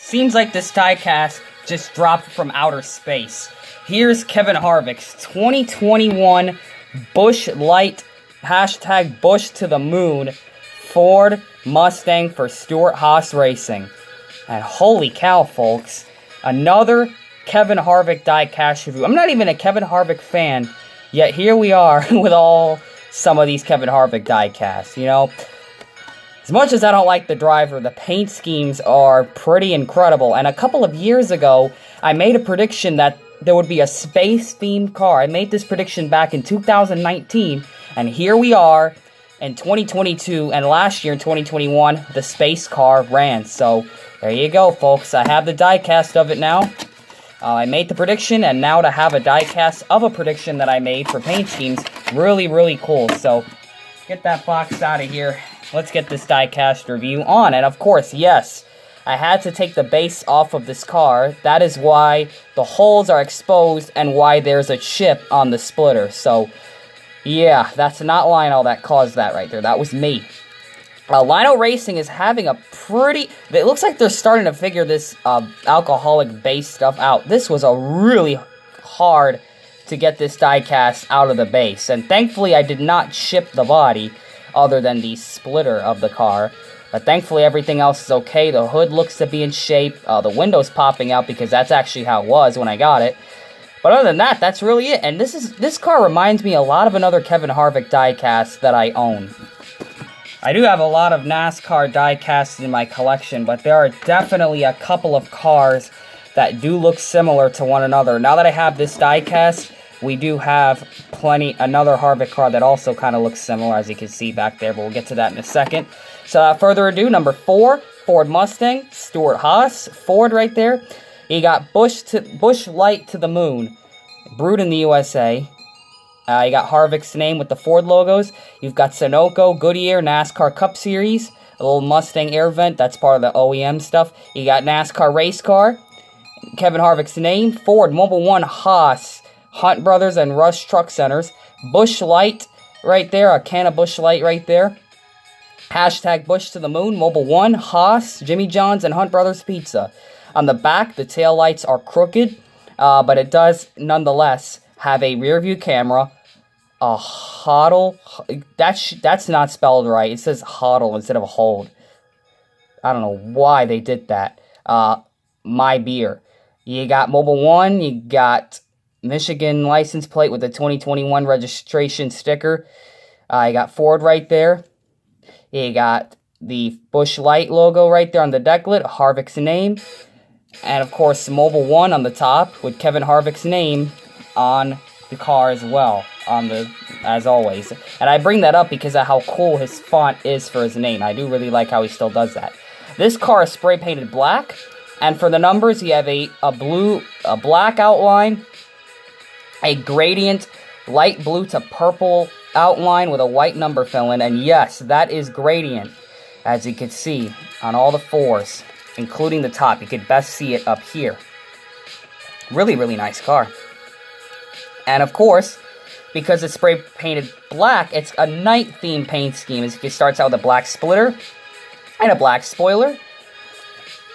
Seems like this diecast just dropped from outer space. Here's Kevin Harvicks 2021 Busch Light, hashtag Busch to the Moon, Ford Mustang for Stewart-Haas Racing. And holy cow, folks, another Kevin Harvick diecast review. I'm not even a Kevin Harvick fan, yet here we are with some of these Kevin Harvick diecasts, you know. As much as I don't like the driver, the paint schemes are pretty incredible. And a couple of years ago, I made a prediction that there would be a space-themed car. I made this prediction back in 2019, and here we are in 2022, and last year in 2021, the space car ran. So, there you go, folks. I have the diecast of it now. I made the prediction, and now to have a diecast of a prediction that I made for paint schemes, really, really cool. So, get that box out of here. Let's get this diecast review on. And of course, yes, I had to take the base off of this car. That is why the holes are exposed and why there's a chip on the splitter. So, yeah, that's not Lionel that caused that right there. That was me. Lionel Racing is having a pretty... It looks like they're starting to figure this alcoholic base stuff out. This was a really hard to get this diecast out of the base. And thankfully, I did not chip the body, other than the splitter of the car. But thankfully, everything else is okay. The hood looks to be in shape. The window's popping out because that's actually how it was when I got it. But other than that, that's really it. And this car reminds me a lot of another Kevin Harvick diecast that I own. I do have a lot of NASCAR diecasts in my collection, but there are definitely a couple of cars that do look similar to one another. Now that I have this diecast, we do have another Harvick car that also kind of looks similar, as you can see back there, but we'll get to that in a second. So without further ado, number 4, Ford Mustang, Stewart-Haas, Ford right there. You got Busch Light to the Moon, brewed in the USA. You got Harvick's name with the Ford logos. You've got Sunoco, Goodyear, NASCAR Cup Series, a little Mustang air vent, that's part of the OEM stuff. You got NASCAR race car, Kevin Harvick's name, Ford, Mobil 1, Haas, Hunt Brothers and Rush Truck Centers, Busch Light right there, a can of Busch Light right there. Hashtag Busch to the Moon, Mobil 1, Haas, Jimmy John's, and Hunt Brothers Pizza. On the back, the tail lights are crooked, but it does nonetheless have a rear view camera, a hodl. That's not spelled right. It says hodl instead of hold. I don't know why they did that. My beer. You got Mobil 1, you got Michigan license plate with the 2021 registration sticker. You got Ford right there. You got the Busch Light logo right there on the decklet, Harvick's name. And of course, Mobil 1 on the top with Kevin Harvick's name on the car as well, as always. And I bring that up because of how cool his font is for his name. I do really like how he still does that. This car is spray painted black, and for the numbers, you have a black outline, a gradient light blue to purple outline with a white number fill-in, and yes, that is gradient, as you can see on all the fours, including the top. You could best see it up here. Really, really nice car. And of course, because it's spray painted black, it's a night-themed paint scheme. As you can start out with a black splitter and a black spoiler.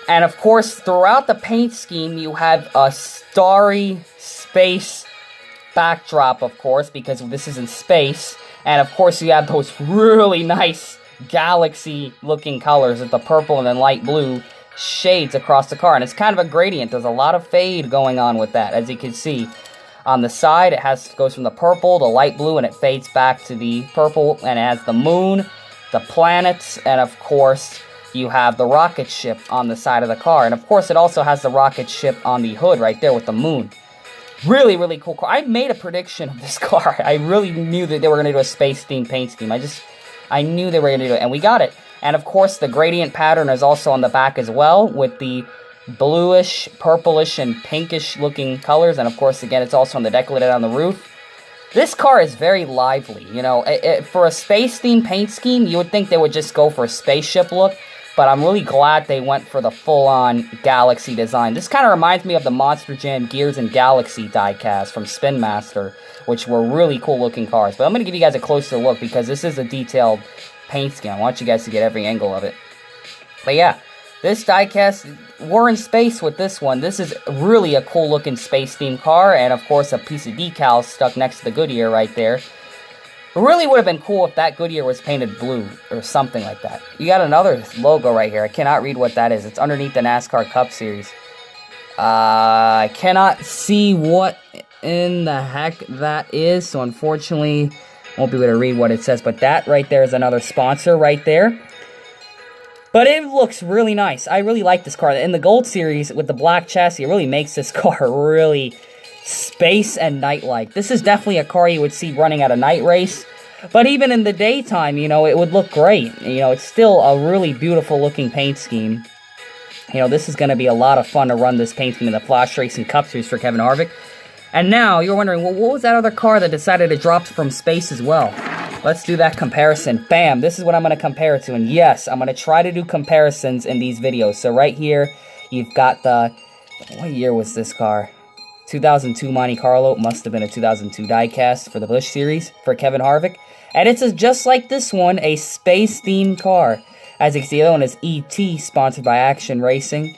And of course, throughout the paint scheme, you have a starry space backdrop, of course, because this is in space. And of course, you have those really nice galaxy-looking colors with the purple and then light blue shades across the car. And it's kind of a gradient. There's a lot of fade going on with that, as you can see. On the side, it goes from the purple to light blue, and it fades back to the purple, and it has the moon, the planets, and of course, you have the rocket ship on the side of the car. And of course, it also has the rocket ship on the hood right there with the moon. Really, really cool car. I made a prediction of this car. I really knew that they were going to do a space-themed paint scheme. I knew they were going to do it, and we got it. And of course, the gradient pattern is also on the back as well, with the bluish, purplish, and pinkish looking colors. And of course, again, it's also on the decorated on the roof. This car is very lively. You know, for a space-themed paint scheme, you would think they would just go for a spaceship look. But I'm really glad they went for the full-on Galaxy design. This kind of reminds me of the Monster Jam Gears and Galaxy diecast from Spin Master, which were really cool-looking cars. But I'm going to give you guys a closer look because this is a detailed paint scheme. I want you guys to get every angle of it. But yeah, This diecast, we're in space with this one. This is really a cool looking space themed car, and of course a piece of decal stuck next to the Goodyear right there. It really would have been cool if that Goodyear was painted blue or something like that. You got another logo right here. I cannot read what that is. It's underneath the NASCAR Cup Series. I cannot see what in the heck that is, so unfortunately won't be able to read what it says. But that right there is another sponsor right there. But it looks really nice. I really like this car. In the Gold Series with the black chassis, it really makes this car really space and night-like. This is definitely a car you would see running at a night race. But even in the daytime, you know, it would look great. You know, it's still a really beautiful looking paint scheme. You know, this is going to be a lot of fun to run this paint scheme in the Flashracer Cup Series for Kevin Harvick. And now, you're wondering, well, what was that other car that decided to drop from space as well? Let's do that comparison. Bam, this is what I'm going to compare it to. And yes, I'm going to try to do comparisons in these videos. So right here, you've got the... What year was this car? 2002 Monte Carlo. Must have been a 2002 diecast for the Busch Series for Kevin Harvick. And it's just like this one, a space-themed car. As you can see, the other one is E.T., sponsored by Action Racing.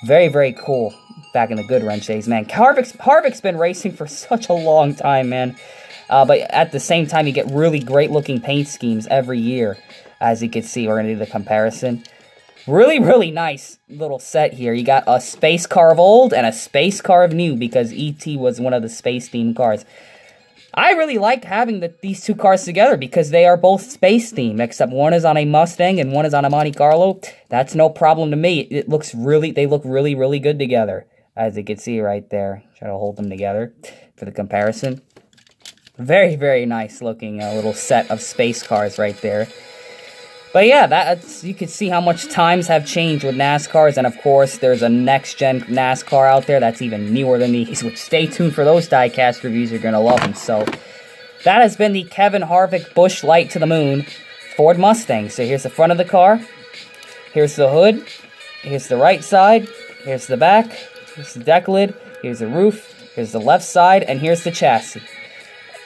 Very, very cool. Back in the good wrench days, man. Harvick's been racing for such a long time, man. But at the same time, you get really great-looking paint schemes every year. As you can see, we're going to do the comparison. Really, really nice little set here. You got a space car of old and a space car of new, because E.T. was one of the space-themed cars. I really like having these two cars together because they are both space-themed, except one is on a Mustang and one is on a Monte Carlo. That's no problem to me. They look really, really good together. As you can see right there. Try to hold them together for the comparison. Very, very nice looking little set of space cars right there. But yeah, you can see how much times have changed with NASCARs. And of course, there's a next-gen NASCAR out there that's even newer than these. Which, stay tuned for those diecast reviews. You're going to love them. So, that has been the Kevin Harvick Busch Light to the Moon Ford Mustang. So here's the front of the car. Here's the hood. Here's the right side. Here's the back. Here's the deck lid. Here's the roof. Here's the left side. And here's the chassis.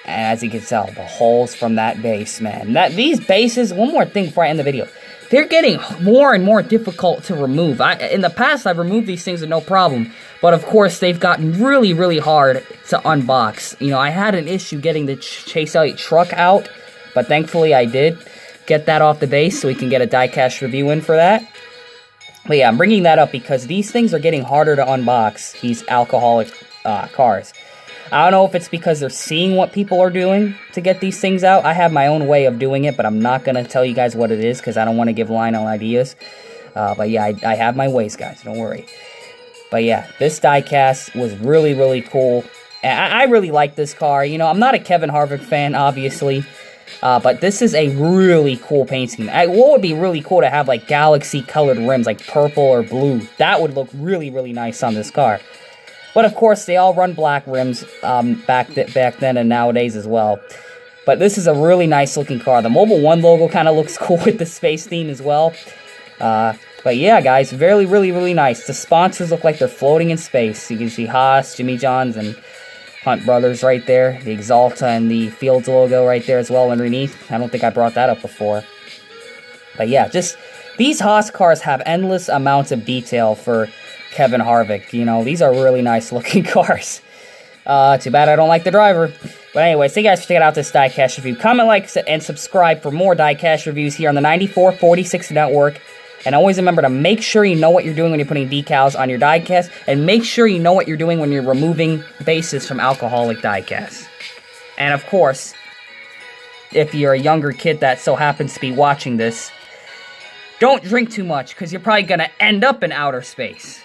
And as you can tell, the holes from that base, man. These bases, one more thing before I end the video. They're getting more and more difficult to remove. In the past, I've removed these things with no problem. But of course, they've gotten really, really hard to unbox. You know, I had an issue getting the Chase Elliott truck out. But thankfully, I did get that off the base so we can get a diecast review in for that. But yeah, I'm bringing that up because these things are getting harder to unbox, these alcoholic cars. I don't know if it's because they're seeing what people are doing to get these things out. I have my own way of doing it, but I'm not going to tell you guys what it is because I don't want to give Lionel ideas. But yeah, I have my ways, guys. Don't worry. But yeah, this diecast was really, really cool. And I really like this car. You know, I'm not a Kevin Harvick fan, obviously. But this is a really cool paint scheme. What would be really cool to have, like, galaxy-colored rims, like purple or blue. That would look really, really nice on this car. But, of course, they all run black rims back then and nowadays as well. But this is a really nice-looking car. The Mobil 1 logo kind of looks cool with the space theme as well. But, yeah, guys, really, really, really nice. The sponsors look like they're floating in space. You can see Haas, Jimmy Johns, and Hunt Brothers right there. The Exalta and the Fields logo right there as well underneath. I don't think I brought that up before. But, yeah, just these Haas cars have endless amounts of detail for Kevin Harvick. You know, these are really nice looking cars. Too bad I don't like the driver. But anyways, thank you guys for checking out this diecast review. Comment, like, and subscribe for more diecast reviews here on the 9446 Network. And always remember to make sure you know what you're doing when you're putting decals on your diecast. And make sure you know what you're doing when you're removing bases from alcoholic diecasts. And of course, if you're a younger kid that so happens to be watching this, don't drink too much because you're probably going to end up in outer space.